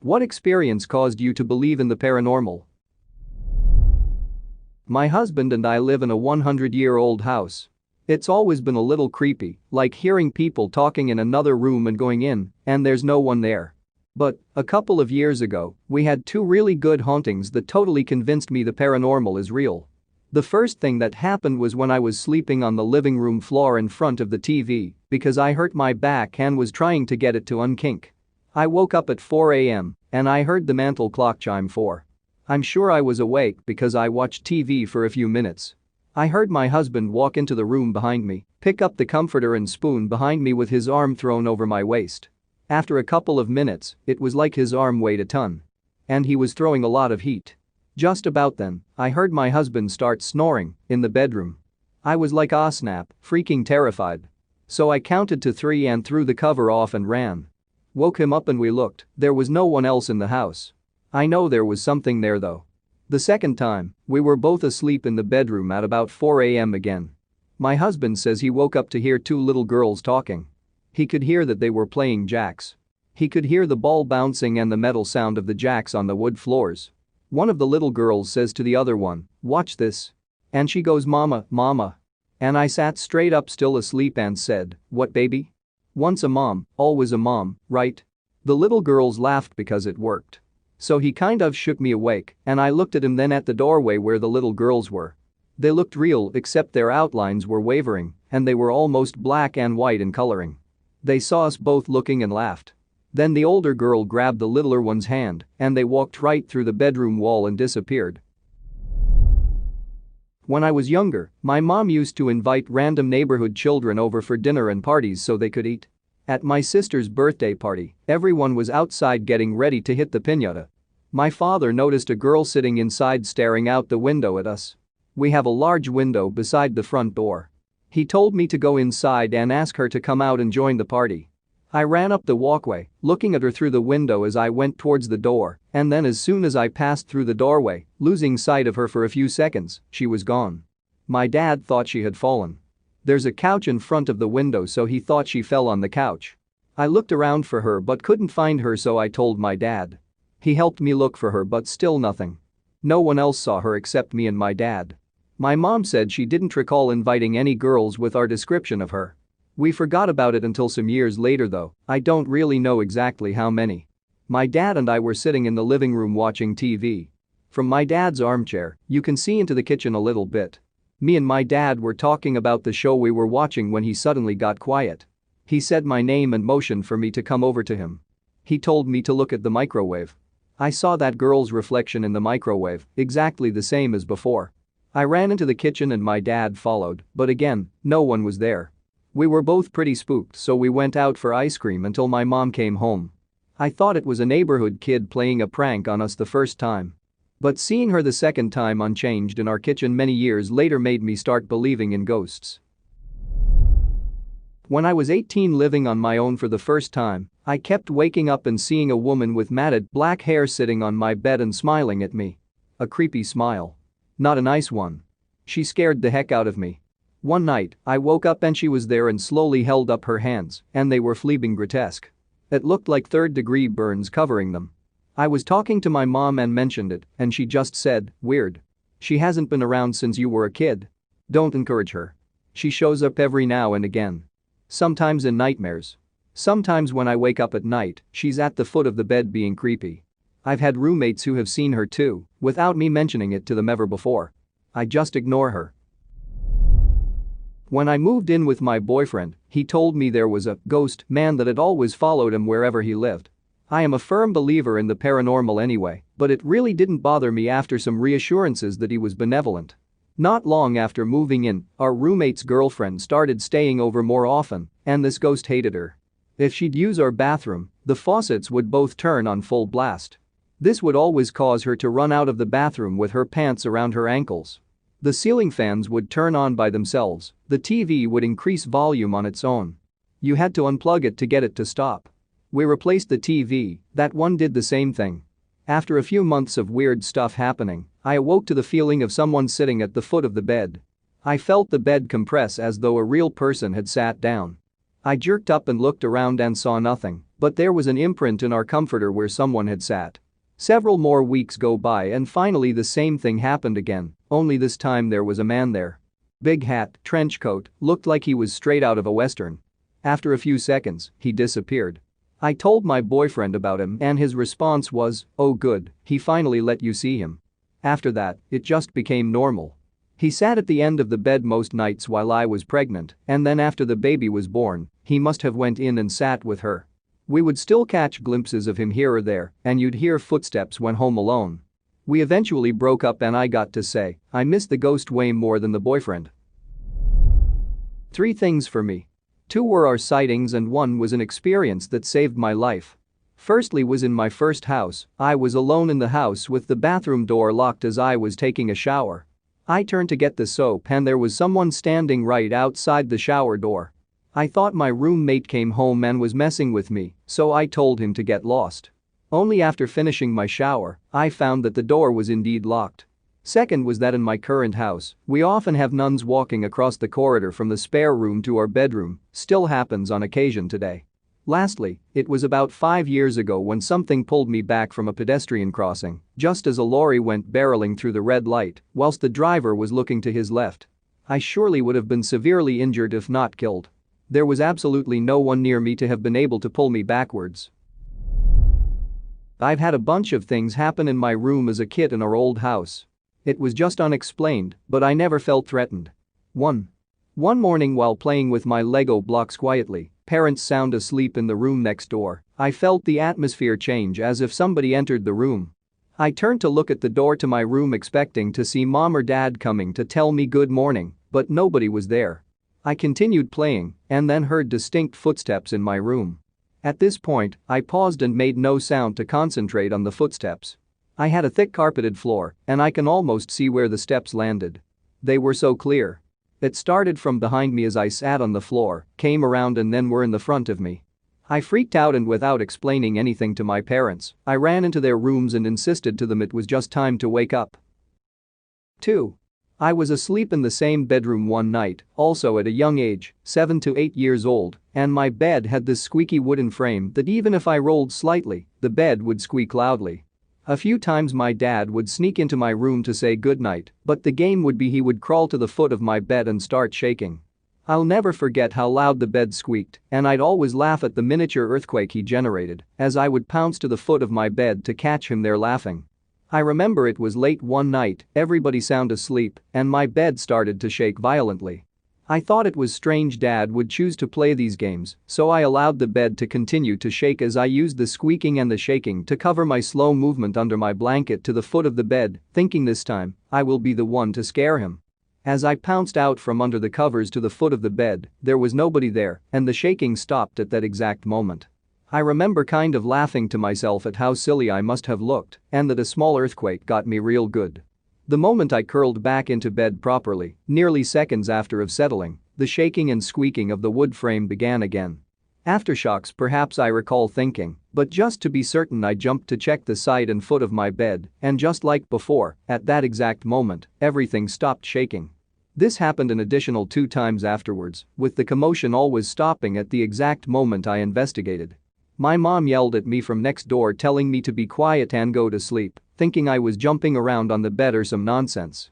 What experience caused you to believe in the paranormal? My husband and I live in a 100-year-old house. It's always been a little creepy, like hearing people talking in another room and going in, and there's no one there. But a couple of years ago, we had two really good hauntings that totally convinced me the paranormal is real. The first thing that happened was when I was sleeping on the living room floor in front of the TV because I hurt my back and was trying to get it to unkink. I woke up at 4 a.m. and I heard the mantel clock chime 4. I'm sure I was awake because I watched TV for a few minutes. I heard my husband walk into the room behind me, pick up the comforter and spoon behind me with his arm thrown over my waist. After a couple of minutes, it was like his arm weighed a ton. And he was throwing a lot of heat. Just about then, I heard my husband start snoring in the bedroom. I was like, ah snap, freaking terrified. So I counted to 3 and threw the cover off and ran. Woke him up and we looked, there was no one else in the house. I know there was something there though. The second time, we were both asleep in the bedroom at about 4 a.m. again. My husband says he woke up to hear two little girls talking. He could hear that they were playing jacks. He could hear the ball bouncing and the metal sound of the jacks on the wood floors. One of the little girls says to the other one, "Watch this." And she goes, "Mama, mama." And I sat straight up still asleep and said, "What baby? Once a mom, always a mom, right?" The little girls laughed because it worked. So he kind of shook me awake and I looked at him then at the doorway where the little girls were. They looked real except their outlines were wavering and they were almost black and white in coloring. They saw us both looking and laughed. Then the older girl grabbed the littler one's hand and they walked right through the bedroom wall and disappeared. When I was younger, my mom used to invite random neighborhood children over for dinner and parties so they could eat. At my sister's birthday party, everyone was outside getting ready to hit the piñata. My father noticed a girl sitting inside staring out the window at us. We have a large window beside the front door. He told me to go inside and ask her to come out and join the party. I ran up the walkway, looking at her through the window as I went towards the door, and then as soon as I passed through the doorway, losing sight of her for a few seconds, she was gone. My dad thought she had fallen. There's a couch in front of the window so he thought she fell on the couch. I looked around for her but couldn't find her so I told my dad. He helped me look for her but still nothing. No one else saw her except me and my dad. My mom said she didn't recall inviting any girls with our description of her. We forgot about it until some years later though, I don't really know exactly how many. My dad and I were sitting in the living room watching TV. From my dad's armchair, you can see into the kitchen a little bit. Me and my dad were talking about the show we were watching when he suddenly got quiet. He said my name and motioned for me to come over to him. He told me to look at the microwave. I saw that girl's reflection in the microwave, exactly the same as before. I ran into the kitchen and my dad followed, but again, no one was there. We were both pretty spooked so we went out for ice cream until my mom came home. I thought it was a neighborhood kid playing a prank on us the first time. But seeing her the second time unchanged in our kitchen many years later made me start believing in ghosts. When I was 18 living on my own for the first time, I kept waking up and seeing a woman with matted black hair sitting on my bed and smiling at me. A creepy smile. Not a nice one. She scared the heck out of me. One night, I woke up and she was there and slowly held up her hands, and they were fleeting grotesque. It looked like third-degree burns covering them. I was talking to my mom and mentioned it, and she just said, "Weird. She hasn't been around since you were a kid. Don't encourage her. She shows up every now and again. Sometimes in nightmares. Sometimes when I wake up at night, she's at the foot of the bed being creepy." I've had roommates who have seen her too, without me mentioning it to them ever before. I just ignore her. When I moved in with my boyfriend, he told me there was a ghost man that had always followed him wherever he lived. I am a firm believer in the paranormal anyway, but it really didn't bother me after some reassurances that he was benevolent. Not long after moving in, our roommate's girlfriend started staying over more often, and this ghost hated her. If she'd use our bathroom, the faucets would both turn on full blast. This would always cause her to run out of the bathroom with her pants around her ankles. The ceiling fans would turn on by themselves, the TV would increase volume on its own. You had to unplug it to get it to stop. We replaced the TV, that one did the same thing. After a few months of weird stuff happening, I awoke to the feeling of someone sitting at the foot of the bed. I felt the bed compress as though a real person had sat down. I jerked up and looked around and saw nothing, But there was an imprint in our comforter where someone had sat. Several more weeks go by and finally the same thing happened again, only this time there was a man there. Big hat, trench coat, looked like he was straight out of a western. After a few seconds, he disappeared. I told my boyfriend about him and his response was, "Oh good, he finally let you see him." After that, it just became normal. He sat at the end of the bed most nights while I was pregnant, and then after the baby was born, he must have went in and sat with her. We would still catch glimpses of him here or there, and you'd hear footsteps when home alone. We eventually broke up and I got to say, I miss the ghost way more than the boyfriend. 3 things for me. 2 were our sightings and 1 was an experience that saved my life. Firstly was in my first house. I was alone in the house with the bathroom door locked as I was taking a shower. I turned to get the soap and there was someone standing right outside the shower door. I thought my roommate came home and was messing with me, so I told him to get lost. Only after finishing my shower, I found that the door was indeed locked. Second was that in my current house, we often have nuns walking across the corridor from the spare room to our bedroom, still happens on occasion today. Lastly, it was about 5 years ago when something pulled me back from a pedestrian crossing, just as a lorry went barreling through the red light, whilst the driver was looking to his left. I surely would have been severely injured if not killed. There was absolutely no one near me to have been able to pull me backwards. I've had a bunch of things happen in my room as a kid in our old house. It was just unexplained, but I never felt threatened. 1. One morning while playing with my Lego blocks quietly, parents sound asleep in the room next door, I felt the atmosphere change as if somebody entered the room. I turned to look at the door to my room expecting to see mom or dad coming to tell me good morning, but nobody was there. I continued playing and then heard distinct footsteps in my room. At this point, I paused and made no sound to concentrate on the footsteps. I had a thick carpeted floor, and I can almost see where the steps landed. They were so clear. It started from behind me as I sat on the floor, came around and then were in the front of me. I freaked out and without explaining anything to my parents, I ran into their rooms and insisted to them it was just time to wake up. 2. I was asleep in the same bedroom one night, also at a young age, 7 to 8 years old, and my bed had this squeaky wooden frame that even if I rolled slightly, the bed would squeak loudly. A few times my dad would sneak into my room to say goodnight, but the game would be he would crawl to the foot of my bed and start shaking. I'll never forget how loud the bed squeaked, and I'd always laugh at the miniature earthquake he generated, as I would pounce to the foot of my bed to catch him there laughing. I remember it was late one night, everybody sound asleep, and my bed started to shake violently. I thought it was strange Dad would choose to play these games, so I allowed the bed to continue to shake as I used the squeaking and the shaking to cover my slow movement under my blanket to the foot of the bed, thinking this time, I will be the one to scare him. As I pounced out from under the covers to the foot of the bed, there was nobody there, and the shaking stopped at that exact moment. I remember kind of laughing to myself at how silly I must have looked, and that a small earthquake got me real good. The moment I curled back into bed properly, nearly seconds after of settling, the shaking and squeaking of the wood frame began again. Aftershocks perhaps I recall thinking, but just to be certain I jumped to check the side and foot of my bed, and just like before, at that exact moment, everything stopped shaking. This happened an additional 2 times afterwards, with the commotion always stopping at the exact moment I investigated. My mom yelled at me from next door telling me to be quiet and go to sleep, thinking I was jumping around on the bed or some nonsense.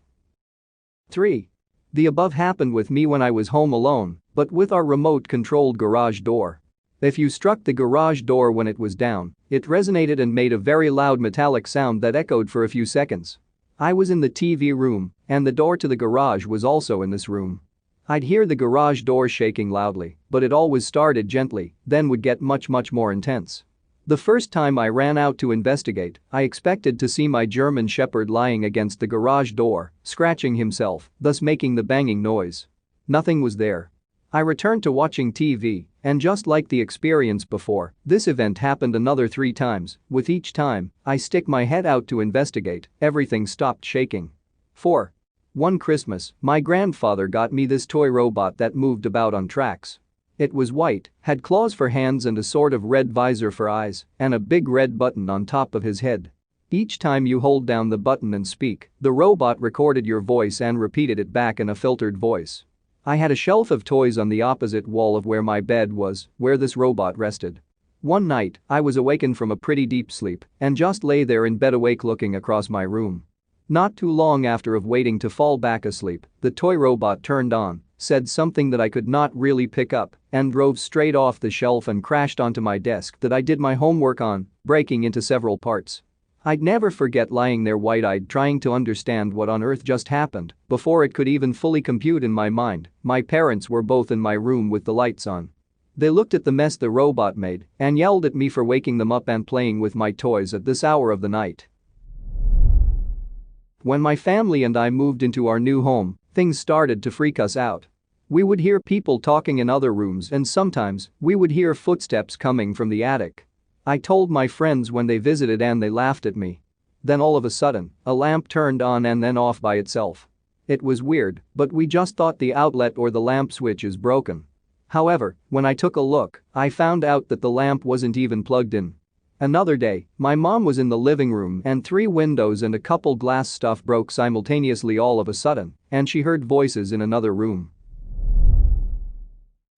3. The above happened with me when I was home alone, but with our remote-controlled garage door. If you struck the garage door when it was down, it resonated and made a very loud metallic sound that echoed for a few seconds. I was in the TV room, and the door to the garage was also in this room. I'd hear the garage door shaking loudly, but it always started gently, then would get much more intense. The first time I ran out to investigate, I expected to see my German Shepherd lying against the garage door, scratching himself, thus making the banging noise. Nothing was there. I returned to watching TV, and just like the experience before, this event happened another 3 times, with each time, I stick my head out to investigate, everything stopped shaking. 4. One Christmas, my grandfather got me this toy robot that moved about on tracks. It was white, had claws for hands and a sort of red visor for eyes, and a big red button on top of his head. Each time you hold down the button and speak, the robot recorded your voice and repeated it back in a filtered voice. I had a shelf of toys on the opposite wall of where my bed was, where this robot rested. One night, I was awakened from a pretty deep sleep and just lay there in bed awake looking across my room. Not too long after of waiting to fall back asleep, the toy robot turned on, said something that I could not really pick up, and drove straight off the shelf and crashed onto my desk that I did my homework on, breaking into several parts. I'd never forget lying there wide-eyed trying to understand what on earth just happened. Before it could even fully compute in my mind, my parents were both in my room with the lights on. They looked at the mess the robot made and yelled at me for waking them up and playing with my toys at this hour of the night. When my family and I moved into our new home, things started to freak us out. We would hear people talking in other rooms and sometimes we would hear footsteps coming from the attic. I told my friends when they visited and they laughed at me. Then all of a sudden, a lamp turned on and then off by itself. It was weird, but we just thought the outlet or the lamp switch is broken. However, when I took a look, I found out that the lamp wasn't even plugged in. Another day, my mom was in the living room and 3 windows and a couple glass stuff broke simultaneously all of a sudden, and she heard voices in another room.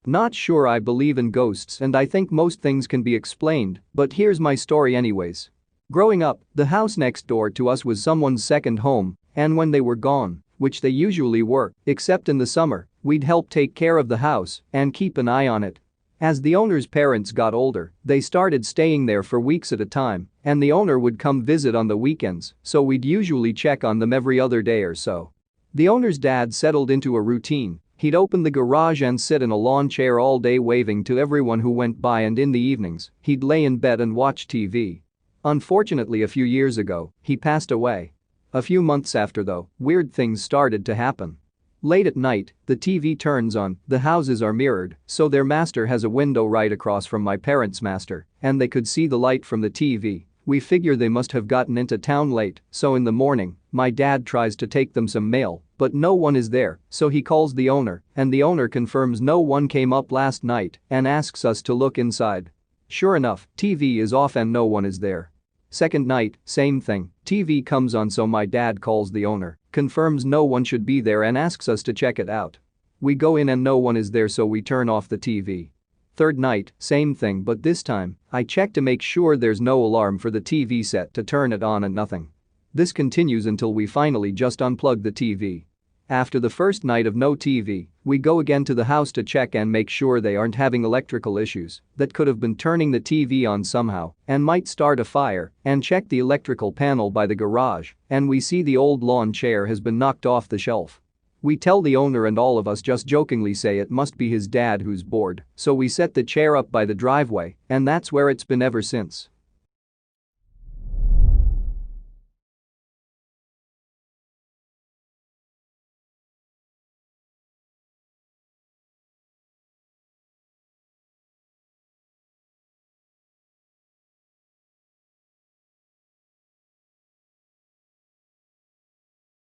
Not sure I believe in ghosts and I think most things can be explained, but here's my story anyways. Growing up, the house next door to us was someone's second home, and when they were gone, which they usually were, except in the summer, we'd help take care of the house and keep an eye on it. As the owner's parents got older, they started staying there for weeks at a time, and the owner would come visit on the weekends, so we'd usually check on them every other day or so. The owner's dad settled into a routine. He'd open the garage and sit in a lawn chair all day waving to everyone who went by, and in the evenings, he'd lay in bed and watch TV. Unfortunately, a few years ago, he passed away. A few months after though, weird things started to happen. Late at night, the TV turns on, the houses are mirrored, so their master has a window right across from my parents' master, and they could see the light from the TV. We figure they must have gotten into town late, so in the morning, my dad tries to take them some mail, but no one is there, so he calls the owner, and the owner confirms no one came up last night and asks us to look inside. Sure enough, TV is off and no one is there. Second night, same thing, TV comes on, so my dad calls the owner, confirms no one should be there and asks us to check it out. We go in and no one is there, so we turn off the TV. Third night, same thing, but this time, I check to make sure there's no alarm for the TV set to turn it on and nothing. This continues until we finally just unplug the TV. After the first night of no TV, we go again to the house to check and make sure they aren't having electrical issues that could have been turning the TV on somehow and might start a fire, and check the electrical panel by the garage, and we see the old lawn chair has been knocked off the shelf. We tell the owner and all of us just jokingly say it must be his dad who's bored, so we set the chair up by the driveway, and that's where it's been ever since.